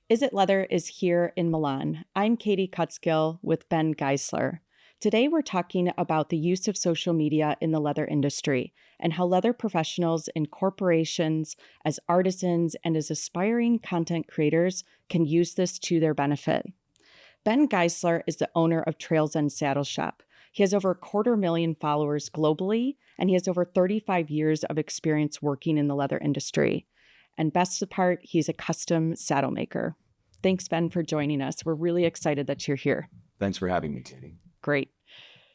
Is It Leather is here in Milan. I'm Katie Cutzgill with Ben Geisler. Today we're talking about the use of social media in the leather industry and how leather professionals in corporations, as artisans, and as aspiring content creators can use this to their benefit. Ben Geisler is the owner of Trails End Saddle Shop. He has over 250,000 followers globally, and he has over 35 years of experience working in the leather industry. And best of part, he's a custom saddle maker. Thanks, Ben, for joining us. We're really excited that you're here. Thanks for having me, Katie. Great.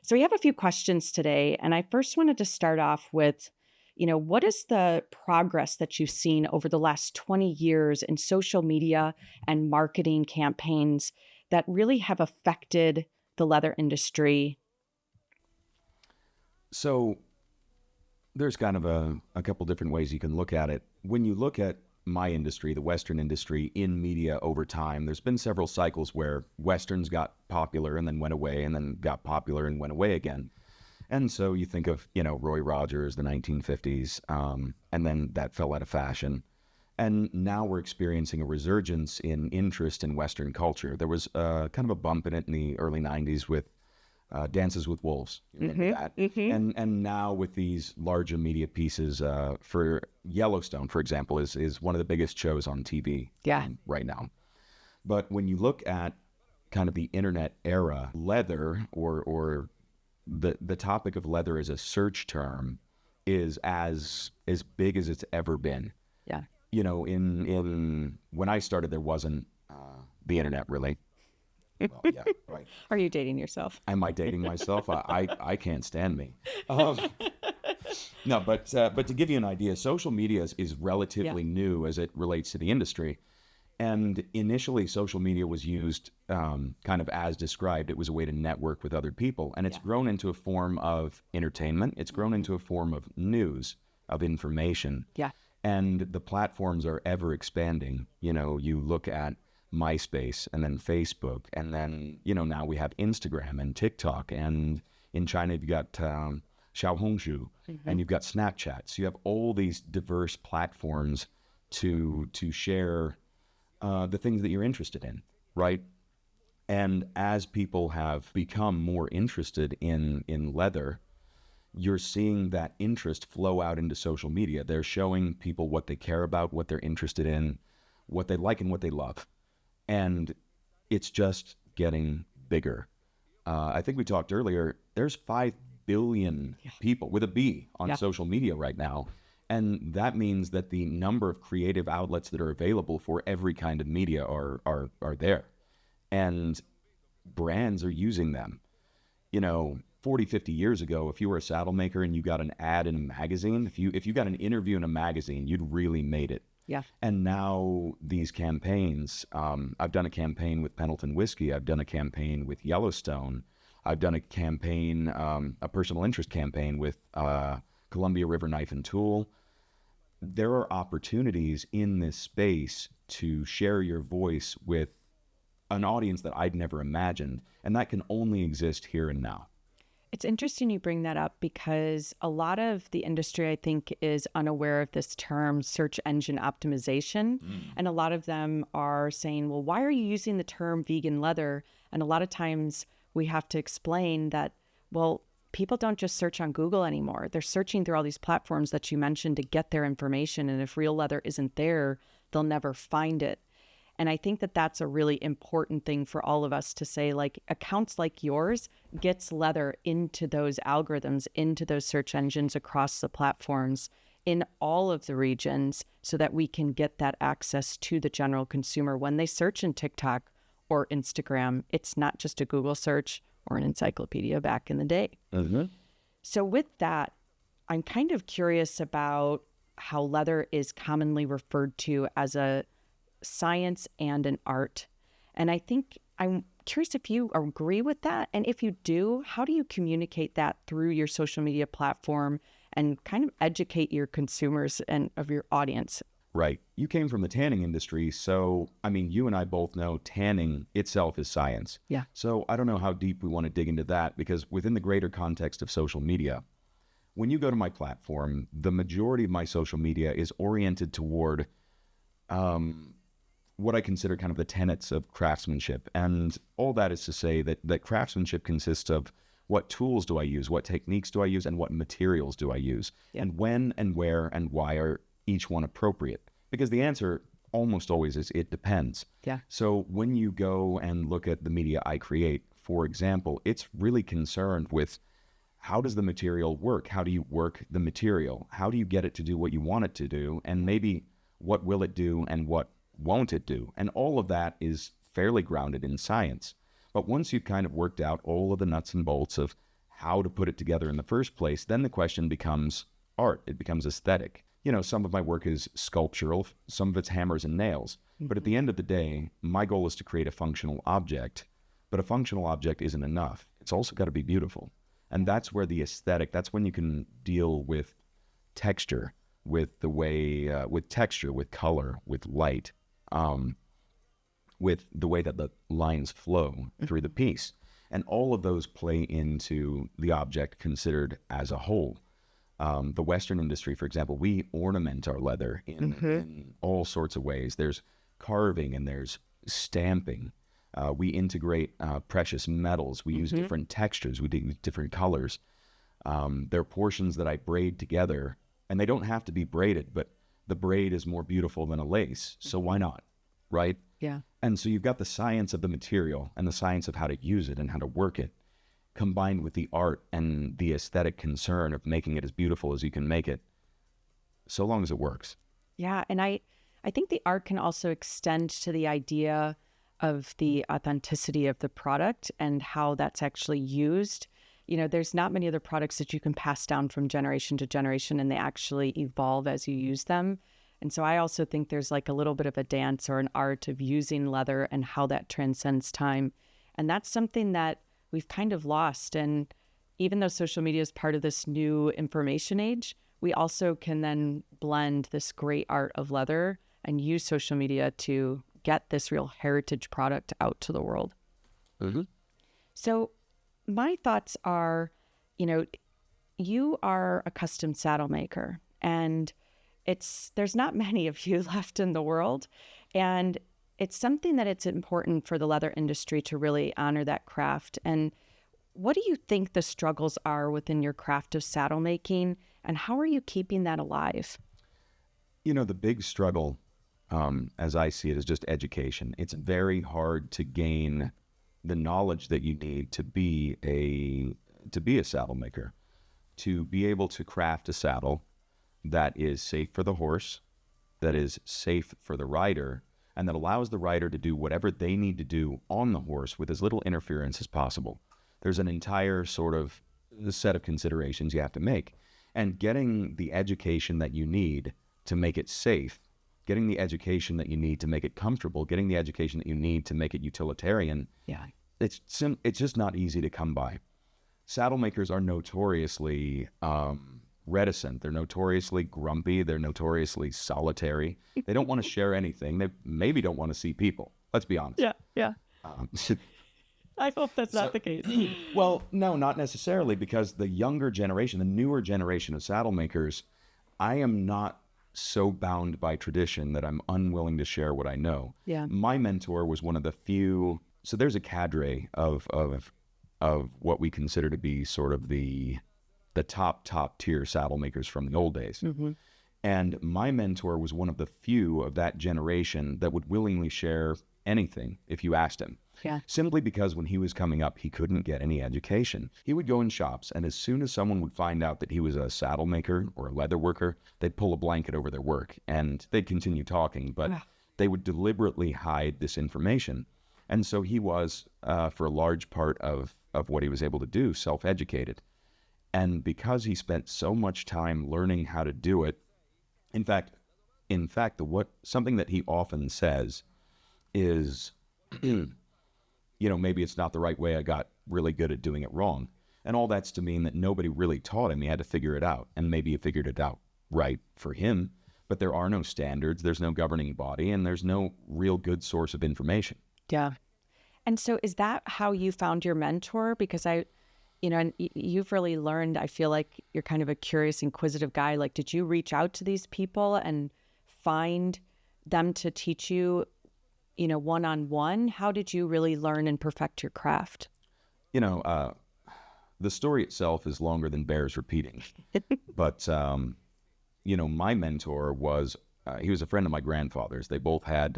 So we have a few questions today, and I first wanted to start off with, what is the progress that you've seen over the last 20 years in social media and marketing campaigns that really have affected the leather industry? So there's kind of a couple different ways you can look at it. When you look at my industry, the Western industry, in media over time, there's been several cycles where Westerns got popular and then went away and then got popular and went away again. And so you think of, Roy Rogers, the 1950s, and then that fell out of fashion. And now we're experiencing a resurgence in interest in Western culture. There was kind of a bump in it in the early 90s with Dances with Wolves. You remember that? Mm-hmm. And now with these larger media pieces, for Yellowstone, for example, is one of the biggest shows on TV right now. But when you look at kind of the internet era, leather or the topic of leather as a search term is as big as it's ever been. Yeah. In when I started, there wasn't the internet really. Well, yeah, right. Are you dating yourself? Am I dating myself? I can't stand me. No, but to give you an idea, social media is relatively new as it relates to the industry. And initially, social media was used kind of as described. It was a way to network with other people. And it's grown into a form of entertainment. It's grown into a form of news, of information. Yeah. And the platforms are ever expanding. You look at MySpace and then Facebook, and then, now we have Instagram and TikTok, and in China you've got Xiaohongshu, and you've got Snapchat. So you have all these diverse platforms to share the things that you're interested in, right? And as people have become more interested in leather, you're seeing that interest flow out into social media. They're showing people what they care about, what they're interested in, what they like and what they love. And it's just getting bigger. I think we talked earlier, there's 5 billion people with a B on social media right now. And that means that the number of creative outlets that are available for every kind of media are there. And brands are using them. 40, 50 years ago, if you were a saddle maker and you got an ad in a magazine, if you got an interview in a magazine, you'd really made it. Yeah. And now these campaigns, I've done a campaign with Pendleton Whiskey. I've done a campaign with Yellowstone. I've done a campaign, a personal interest campaign with Columbia River Knife and Tool. There are opportunities in this space to share your voice with an audience that I'd never imagined. And that can only exist here and now. It's interesting you bring that up because a lot of the industry, I think, is unaware of this term search engine optimization. And a lot of them are saying, well, why are you using the term vegan leather? And a lot of times we have to explain that, well, people don't just search on Google anymore. They're searching through all these platforms that you mentioned to get their information. And if real leather isn't there, they'll never find it. And I think that that's a really important thing for all of us to say, like, accounts like yours gets leather into those algorithms, into those search engines across the platforms in all of the regions so that we can get that access to the general consumer. When they search in TikTok or Instagram, it's not just a Google search or an encyclopedia back in the day. Mm-hmm. So with that, I'm kind of curious about how leather is commonly referred to as a science and an art. And I think I'm curious if you agree with that. And if you do, how do you communicate that through your social media platform and kind of educate your consumers and of your audience? Right. You came from the tanning industry. So, you and I both know tanning itself is science. Yeah. So I don't know how deep we want to dig into that because within the greater context of social media, when you go to my platform, the majority of my social media is oriented toward what I consider kind of the tenets of craftsmanship. And all that is to say that craftsmanship consists of what tools do I use, what techniques do I use, and what materials do I use, and when and where and why are each one appropriate? Because the answer almost always is it depends. Yeah. So when you go and look at the media I create, for example, it's really concerned with how does the material work? How do you work the material? How do you get it to do what you want it to do? And maybe what will it do and what won't it do? And all of that is fairly grounded in science. But once you've kind of worked out all of the nuts and bolts of how to put it together in the first place, then the question becomes art. It becomes aesthetic. You know, some of my work is sculptural, some of it's hammers and nails. But at the end of the day, my goal is to create a functional object. But a functional object isn't enough. It's also got to be beautiful. And that's where the aesthetic, that's when you can deal with texture, with the way, with texture, with color, with light, with the way that the lines flow through the piece. And all of those play into the object considered as a whole. The Western industry, for example, we ornament our leather in all sorts of ways. There's carving and there's stamping. We integrate precious metals. We use different textures. We do different colors. There are portions that I braid together, and they don't have to be braided, but the braid is more beautiful than a lace. So why not, right? Yeah. And so you've got the science of the material and the science of how to use it and how to work it, combined with the art and the aesthetic concern of making it as beautiful as you can make it, so long as it works. Yeah. And I think the art can also extend to the idea of the authenticity of the product and how that's actually used. You know, there's not many other products that you can pass down from generation to generation and they actually evolve as you use them. And so I also think there's like a little bit of a dance or an art of using leather and how that transcends time. And that's something that we've kind of lost. And even though social media is part of this new information age, we also can then blend this great art of leather and use social media to get this real heritage product out to the world. So my thoughts are, you know, you are a custom saddle maker and there's not many of you left in the world. And it's something that it's important for the leather industry to really honor that craft. And what do you think the struggles are within your craft of saddle making and how are you keeping that alive? You know, the big struggle, as I see it, is just education. It's very hard to gain the knowledge that you need to be a saddle maker, to be able to craft a saddle that is safe for the horse, that is safe for the rider, and that allows the rider to do whatever they need to do on the horse with as little interference as possible. There's an entire sort of set of considerations you have to make. And getting the education that you need to make it safe, getting the education that you need to make it comfortable, getting the education that you need to make it utilitarian, it's just not easy to come by. Saddle makers are notoriously reticent. They're notoriously grumpy. They're notoriously solitary. They don't want to share anything. They maybe don't want to see people. Let's be honest. Yeah. I hope that's not the case. Well, no, not necessarily, because the younger generation, the newer generation of saddle makers, I am not so bound by tradition that I'm unwilling to share what I know. Yeah. My mentor was one of the few. So there's a cadre of what we consider to be sort of the top tier saddle makers from the old days. And my mentor was one of the few of that generation that would willingly share anything if you asked him. Yeah. Simply because when he was coming up, he couldn't get any education. He would go in shops, and as soon as someone would find out that he was a saddle maker or a leather worker, they'd pull a blanket over their work, and they'd continue talking, but they would deliberately hide this information. And so he was, for a large part of what he was able to do, self-educated. And because he spent so much time learning how to do it, in fact, something that he often says is, maybe it's not the right way. I got really good at doing it wrong. And all that's to mean that nobody really taught him. He had to figure it out. And maybe he figured it out right for him. But there are no standards. There's no governing body. And there's no real good source of information. Yeah. And so is that how you found your mentor? Because and you've really learned, I feel like you're kind of a curious, inquisitive guy. Like, did you reach out to these people and find them to teach you one-on-one? How did you really learn and perfect your craft? You know, the story itself is longer than bears repeating. But, my mentor was, he was a friend of my grandfather's. They both had,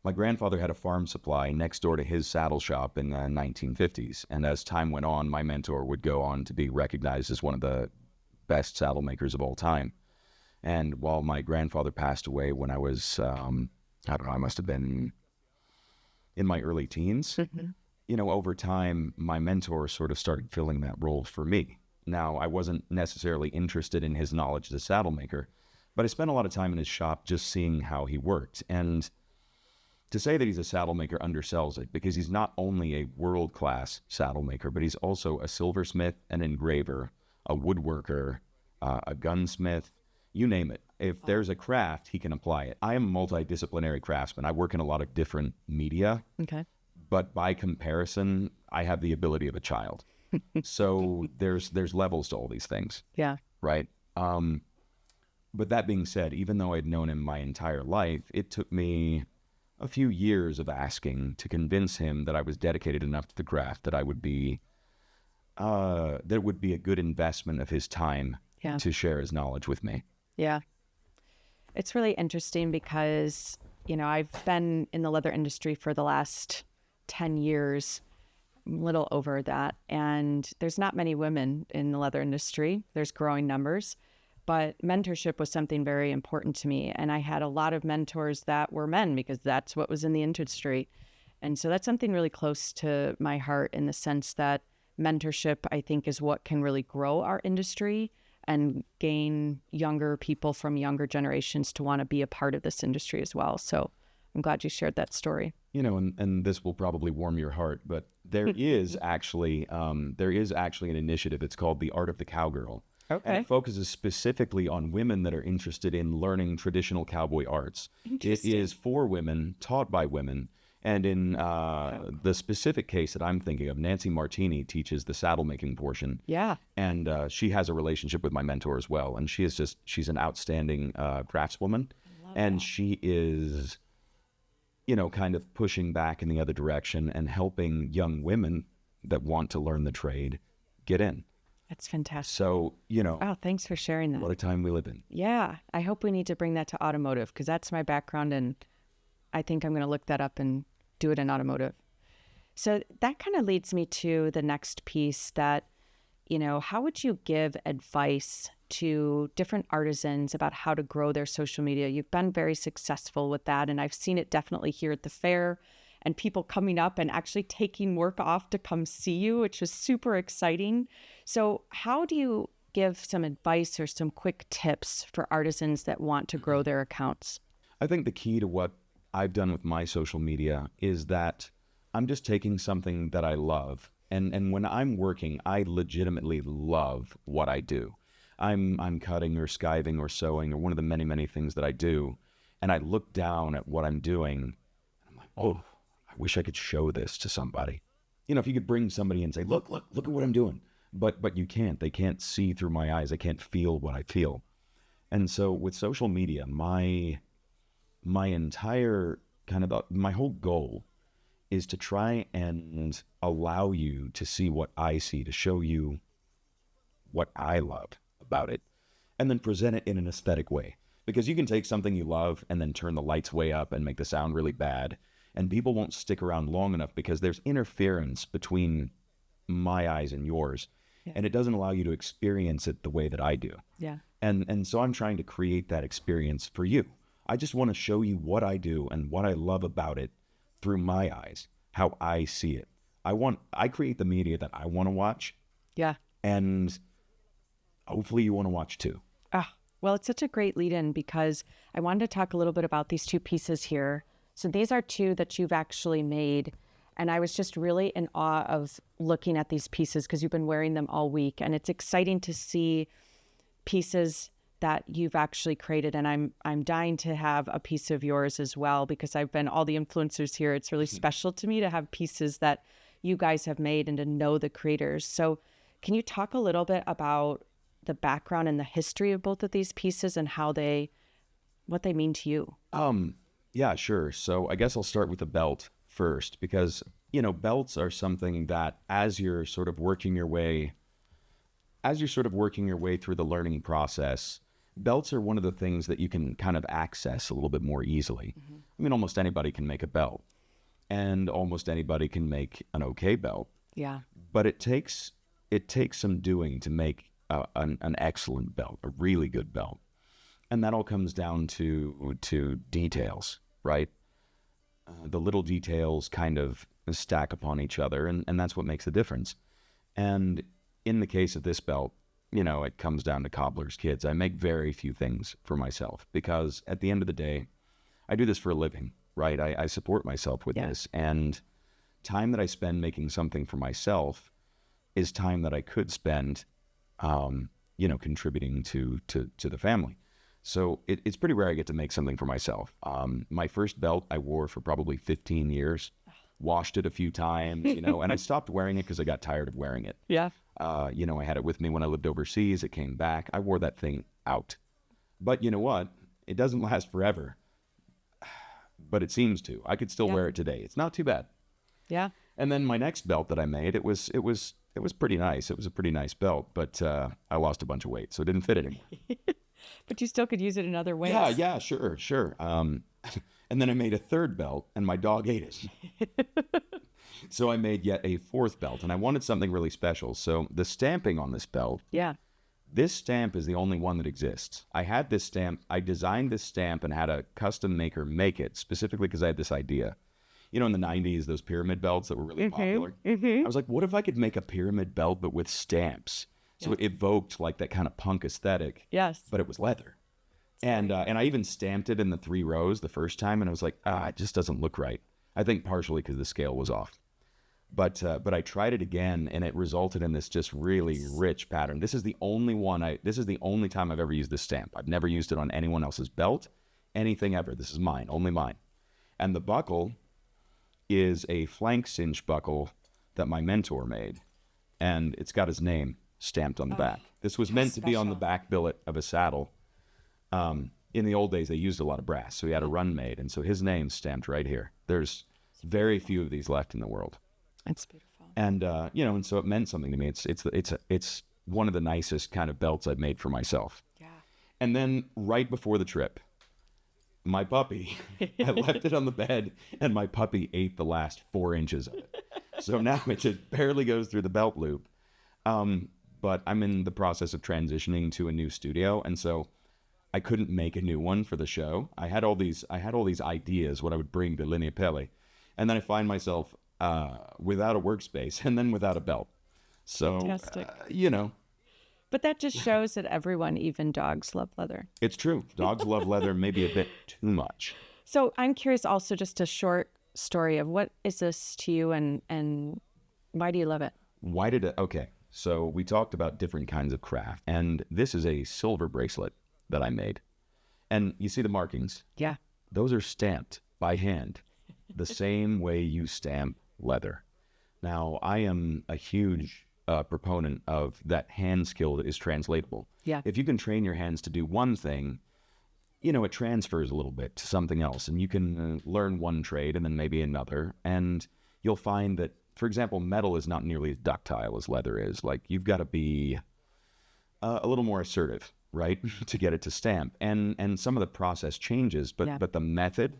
my grandfather had a farm supply next door to his saddle shop in the 1950s. And as time went on, my mentor would go on to be recognized as one of the best saddle makers of all time. And while my grandfather passed away when I was, I don't know, I must have been in my early teens, over time, my mentor sort of started filling that role for me. Now, I wasn't necessarily interested in his knowledge as a saddle maker, but I spent a lot of time in his shop just seeing how he worked. And to say that he's a saddle maker undersells it, because he's not only a world-class saddle maker, but he's also a silversmith, an engraver, a woodworker, a gunsmith, you name it. If there's a craft, he can apply it. I am a multidisciplinary craftsman. I work in a lot of different media. Okay. But by comparison, I have the ability of a child. So there's levels to all these things. Yeah. Right. But that being said, even though I'd known him my entire life, it took me a few years of asking to convince him that I was dedicated enough to the craft that I would be, that it would be a good investment of his time to share his knowledge with me. Yeah. It's really interesting because, I've been in the leather industry for the last 10 years, a little over that. And there's not many women in the leather industry. There's growing numbers, but mentorship was something very important to me. And I had a lot of mentors that were men because that's what was in the industry. And so that's something really close to my heart in the sense that mentorship, I think, is what can really grow our industry and gain younger people from younger generations to want to be a part of this industry as well. So I'm glad you shared that story. And this will probably warm your heart, but there is actually an initiative. It's called the Art of the Cowgirl. Okay. And it focuses specifically on women that are interested in learning traditional cowboy arts. It is for women, taught by women. And in the specific case that I'm thinking of, Nancy Martini teaches the saddle making portion. Yeah. And she has a relationship with my mentor as well. And she's an outstanding craftswoman. And she is, kind of pushing back in the other direction and helping young women that want to learn the trade get in. That's fantastic. So, Oh, thanks for sharing that. What a time we live in. Yeah. I hope we need to bring that to automotive because that's my background. And I think I'm going to look that up and do it in automotive. So that kind of leads me to the next piece that, how would you give advice to different artisans about how to grow their social media? You've been very successful with that. And I've seen it definitely here at the fair and people coming up and actually taking work off to come see you, which is super exciting. So how do you give some advice or some quick tips for artisans that want to grow their accounts? I think the key to what I've done with my social media is that I'm just taking something that I love. And when I'm working, I legitimately love what I do. I'm cutting or skiving or sewing or one of the many, many things that I do. And I look down at what I'm doing and I'm like, oh, I wish I could show this to somebody. If you could bring somebody and say, look at what I'm doing. But you can't. They can't see through my eyes. They can't feel what I feel. And so with social media, my entire my whole goal is to try and allow you to see what I see, to show you what I love about it, and then present it in an aesthetic way. Because you can take something you love and then turn the lights way up and make the sound really bad, and people won't stick around long enough because there's interference between my eyes and yours, and it doesn't allow you to experience it the way that I do. Yeah. And so I'm trying to create that experience for you. I just want to show you what I do and what I love about it through my eyes, how I see it. I create the media that I want to watch. Yeah. And hopefully you want to watch too. Well, it's such a great lead in because I wanted to talk a little bit about these two pieces here. So these are two that you've actually made. And I was just really in awe of looking at these pieces because you've been wearing them all week. And it's exciting to see pieces that you've actually created. And I'm dying to have a piece of yours as well because I've been all the influencers here. It's really special to me to have pieces that you guys have made and to know the creators. So can you talk a little bit about the background and the history of both of these pieces and what they mean to you? Yeah, sure. So I guess I'll start with the belt first because, belts are something that as you're sort of working your way through the learning process, belts are one of the things that you can kind of access a little bit more easily. I mean, almost anybody can make a belt and almost anybody can make an okay belt, Yeah. but it takes some doing to make an excellent belt, a really good belt. And that all comes down to details, right? The little details kind of stack upon each other, and that's what makes the difference. And in the case of this belt, it comes down to cobbler's kids. I make very few things for myself because at the end of the day, I do this for a living, right? I support myself with this. And time that I spend making something for myself is time that I could spend, contributing to the family. So it's pretty rare I get to make something for myself. My first belt I wore for probably 15 years, washed it a few times, and I stopped wearing it because I got tired of wearing it. Yeah. I had it with me when I lived overseas. It came back. I wore that thing out. But you know what? It doesn't last forever. But it seems to. I could still wear it today. It's not too bad. Yeah. And then my next belt that I made, it was pretty nice. It was a pretty nice belt, but I lost a bunch of weight, so it didn't fit anymore. But you still could use it in other ways. Yeah, sure. And then I made a third belt, and my dog ate it. So I made yet a fourth belt, and I wanted something really special. So the stamping on this belt, this stamp is the only one that exists. I had this stamp. I designed this stamp and had a custom maker make it specifically because I had this idea. In the 90s, those pyramid belts that were really popular. I was like, what if I could make a pyramid belt but with stamps? So it evoked like that kind of punk aesthetic. Yes. But it was leather. And I even stamped it in the 3 rows the first time, and I was like, it just doesn't look right. I think partially because the scale was off. But I tried it again, and it resulted in this just really rich pattern. This is the only time I've ever used this stamp. I've never used it on anyone else's belt, anything ever. This is mine, only mine. And the buckle is a flank cinch buckle that my mentor made, and it's got his name stamped on the back. This was meant to be on the back billet of a saddle. In the old days, they used a lot of brass, so he had a run made, and so his name's stamped right here. There's very few of these left in the world. It's beautiful. And and so it meant something to me. It's one of the nicest kind of belts I've made for myself. Yeah. And then right before the trip, my puppy, I left it on the bed, and my puppy ate the last 4 inches of it. So now it just barely goes through the belt loop. But I'm in the process of transitioning to a new studio, and so I couldn't make a new one for the show. I had all these ideas what I would bring to Linea Pelle, and then I find myself without a workspace and then without a belt. So fantastic. But that just shows that everyone, even dogs, love leather. It's true. Dogs love leather, maybe a bit too much. So I'm curious also just a short story of what is this to you and why do you love it? Okay. So we talked about different kinds of craft, and this is a silver bracelet that I made. And you see the markings? Yeah. Those are stamped by hand the same way you stamp leather. Now, I am a huge proponent of that hand skill is translatable. Yeah. If you can train your hands to do one thing, it transfers a little bit to something else, and you can learn one trade and then maybe another, and you'll find that, for example, metal is not nearly as ductile as leather is. Like, you've got to be a little more assertive, right, to get it to stamp, and some of the process changes, but the method,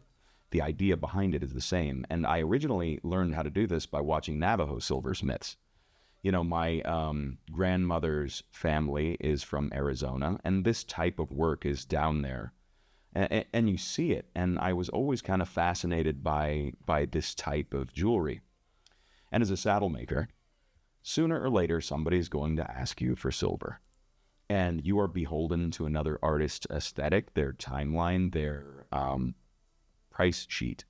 the idea behind it is the same. And I originally learned how to do this by watching Navajo silversmiths. My grandmother's family is from Arizona, and this type of work is down there. And you see it, and I was always kind of fascinated by this type of jewelry. And as a saddlemaker, sooner or later, somebody's going to ask you for silver. And you are beholden to another artist's aesthetic, their timeline, their price sheet.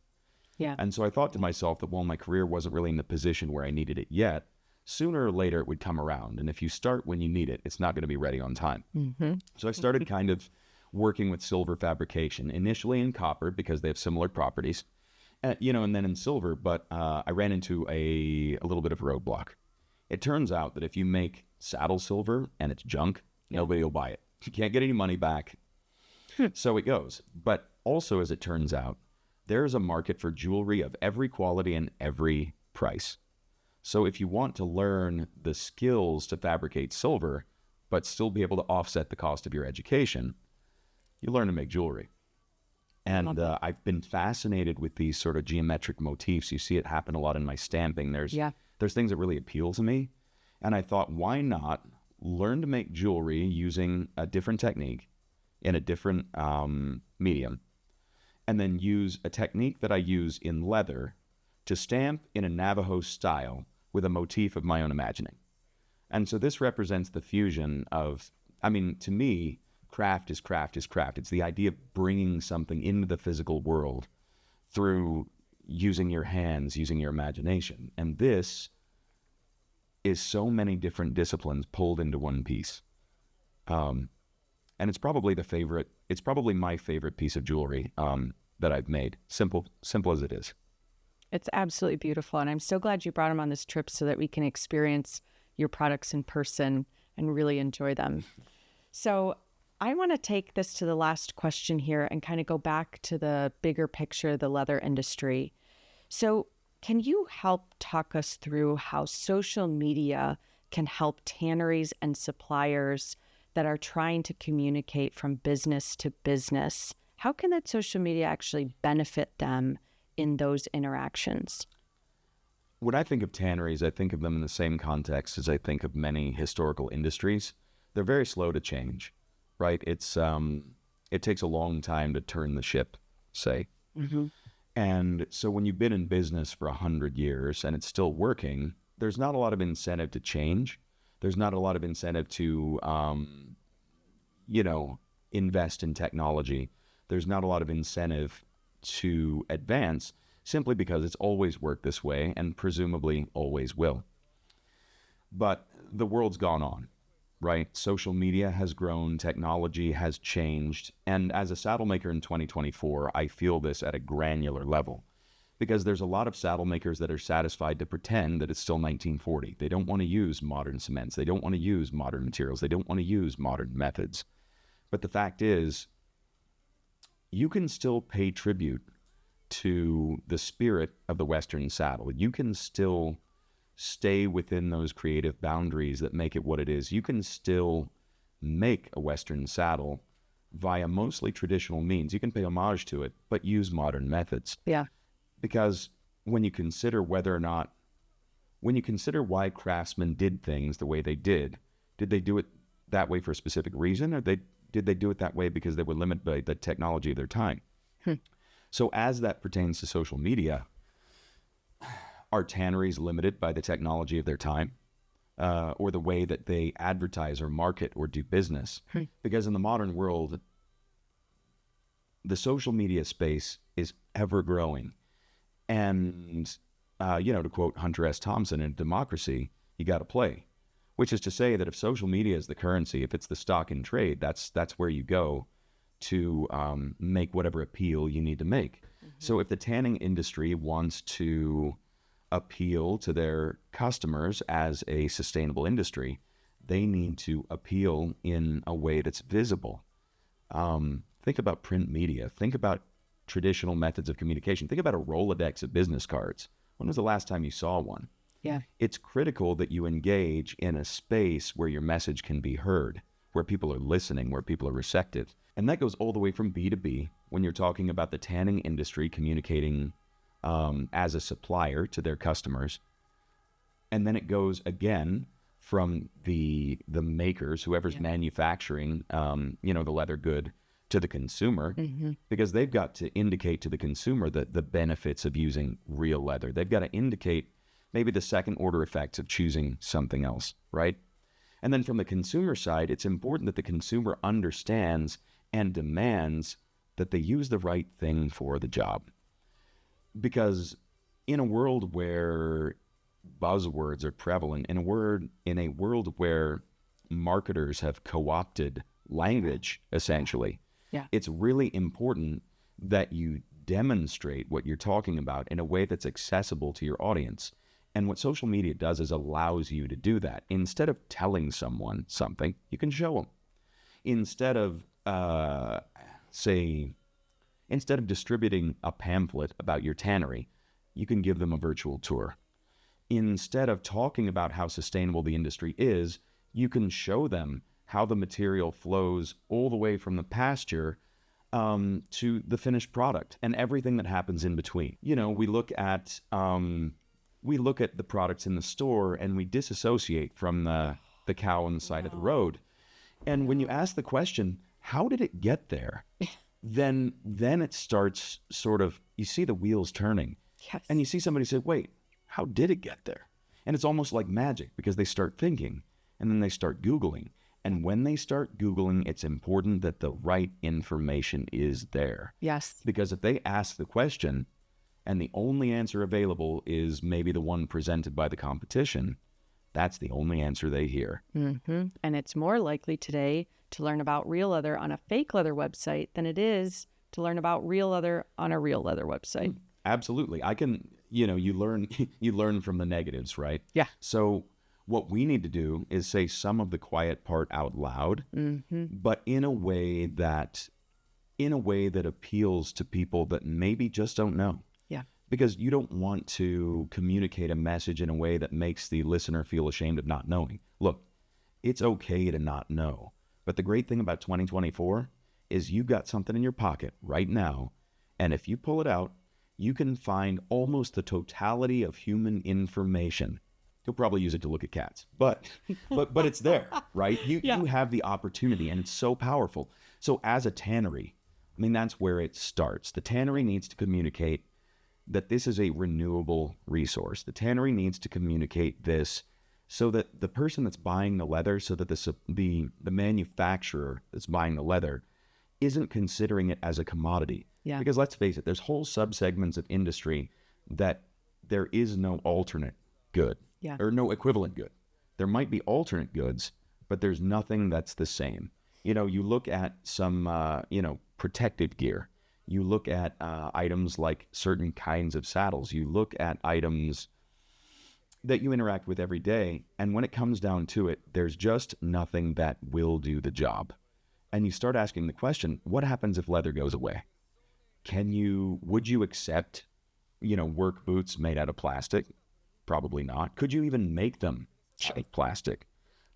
Yeah. And so I thought to myself that while my career wasn't really in the position where I needed it yet, sooner or later it would come around. And if you start when you need it, it's not going to be ready on time. Mm-hmm. So I started kind of working with silver fabrication, initially in copper because they have similar properties, and then in silver. But I ran into a little bit of a roadblock. It turns out that if you make saddle silver and it's junk, nobody will buy it. You can't get any money back. So it goes. But also, as it turns out, there's a market for jewelry of every quality and every price. So if you want to learn the skills to fabricate silver, but still be able to offset the cost of your education, you learn to make jewelry. And I've been fascinated with these sort of geometric motifs. You see it happen a lot in my stamping. There's things that really appeal to me. And I thought, why not learn to make jewelry using a different technique in a different medium, and then use a technique that I use in leather to stamp in a Navajo style with a motif of my own imagining. And so this represents the fusion of, I mean, to me, craft is craft is craft. It's the idea of bringing something into the physical world through using your hands, using your imagination. And this is so many different disciplines pulled into one piece. And it's probably my favorite piece of jewelry that I've made. Simple as it is. It's absolutely beautiful. And I'm so glad you brought them on this trip so that we can experience your products in person and really enjoy them. So I want to take this to the last question here and kind of go back to the bigger picture of the leather industry. So can you help talk us through how social media can help tanneries and suppliers that are trying to communicate from business to business? How can that social media actually benefit them in those interactions? When I think of tanneries, I think of them in the same context as I think of many historical industries. They're very slow to change, right? It takes a long time to turn the ship, say. Mm-hmm. And so when you've been in business for 100 years and it's still working, there's not a lot of incentive to change. There's not a lot of incentive to, invest in technology. There's not a lot of incentive to advance simply because it's always worked this way and presumably always will. But the world's gone on, right? Social media has grown, technology has changed. And as a saddle maker in 2024, I feel this at a granular level because there's a lot of saddle makers that are satisfied to pretend that it's still 1940. They don't want to use modern cements. They don't want to use modern materials. They don't want to use modern methods. But the fact is, you can still pay tribute to the spirit of the Western saddle. You can still stay within those creative boundaries that make it what it is. You can still make a Western saddle via mostly traditional means. You can pay homage to it, but use modern methods. Yeah. Because when you consider why craftsmen did things the way they did they do it that way for a specific reason, or did they do it that way because they were limited by the technology of their time? So as that pertains to social media, are tanneries limited by the technology of their time, or the way that they advertise or market or do business? Because in the modern world, the social media space is ever growing. And, to quote Hunter S. Thompson, in democracy, you got to play. Which is to say that if social media is the currency, if it's the stock in trade, that's where you go to make whatever appeal you need to make. Mm-hmm. So if the tanning industry wants to appeal to their customers as a sustainable industry, they need to appeal in a way that's visible. Think about print media. Think about traditional methods of communication. Think about a Rolodex of business cards. When was the last time you saw one? Yeah. It's critical that you engage in a space where your message can be heard, where people are listening, where people are receptive. And that goes all the way from B2B when you're talking about the tanning industry communicating as a supplier to their customers. And then it goes again from the makers, whoever's manufacturing, the leather good, to the consumer, because they've got to indicate to the consumer the benefits of using real leather. They've got to indicate maybe the second order effects of choosing something else, right? And then from the consumer side, it's important that the consumer understands and demands that they use the right thing for the job. Because in a world where buzzwords are prevalent, in a world where marketers have co-opted language, essentially, it's really important that you demonstrate what you're talking about in a way that's accessible to your audience. And what social media does is allows you to do that. Instead of telling someone something, you can show them. Instead of instead of distributing a pamphlet about your tannery, you can give them a virtual tour. Instead of talking about how sustainable the industry is, you can show them how the material flows all the way from the pasture to the finished product and everything that happens in between. You know, we look at the products in the store and we disassociate from the cow on the side of the road. And when you ask the question, how did it get there? then it starts sort of, you see the wheels turning. Yes. And you see somebody say, wait, how did it get there? And it's almost like magic because they start thinking and then they start Googling. And when they start Googling, it's important that the right information is there. Yes. Because if they ask the question and the only answer available is maybe the one presented by the competition, that's the only answer they hear. Mm-hmm. And it's more likely today to learn about real leather on a fake leather website than it is to learn about real leather on a real leather website. Absolutely. You learn from the negatives, right? Yeah. So what we need to do is say some of the quiet part out loud, but in a way that appeals to people that maybe just don't know. Yeah. Because you don't want to communicate a message in a way that makes the listener feel ashamed of not knowing. Look, it's okay to not know. But the great thing about 2024 is you got something in your pocket right now, and if you pull it out, you can find almost the totality of human information. You'll probably use it to look at cats, but it's there, right? You have the opportunity, and it's so powerful. So as a tannery, I mean, that's where it starts. The tannery needs to communicate that this is a renewable resource. The tannery needs to communicate this so that the person that's buying the leather, so that the manufacturer that's buying the leather isn't considering it as a commodity. Yeah. Because let's face it, there's whole subsegments of industry that there is no alternate good. Yeah. Or no equivalent good. There might be alternate goods, but there's nothing that's the same. You know, you look at some, protective gear. You look at items like certain kinds of saddles. You look at items that you interact with every day. And when it comes down to it, there's just nothing that will do the job. And you start asking the question, what happens if leather goes away? Would you accept, work boots made out of plastic? Probably not. Could you even make them out of plastic?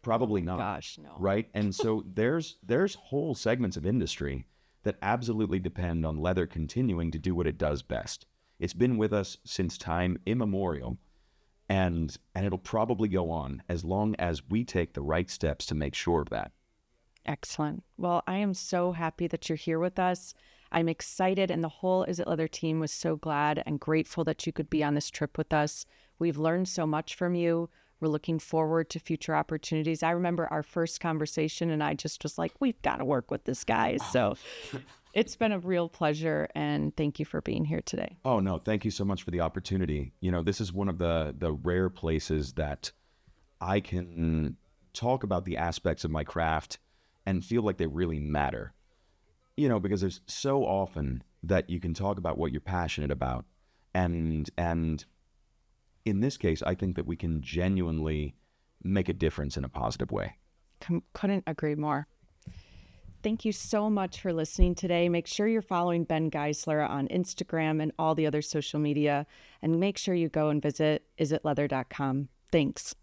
Probably not. Gosh, no. Right? And so there's whole segments of industry that absolutely depend on leather continuing to do what it does best. It's been with us since time immemorial, and it'll probably go on as long as we take the right steps to make sure of that. Excellent. Well, I am so happy that you're here with us. I'm excited, and the whole Is It Leather team was so glad and grateful that you could be on this trip with us. We've learned so much from you. We're looking forward to future opportunities. I remember our first conversation, and I just was like, we've got to work with this guy. So it's been a real pleasure, and thank you for being here today. Oh, no, thank you so much for the opportunity. This is one of the rare places that I can talk about the aspects of my craft and feel like they really matter. Because there's so often that you can talk about what you're passionate about. And in this case, I think that we can genuinely make a difference in a positive way. Couldn't agree more. Thank you so much for listening today. Make sure you're following Ben Geisler on Instagram and all the other social media. And make sure you go and visit isitleather.com. Thanks.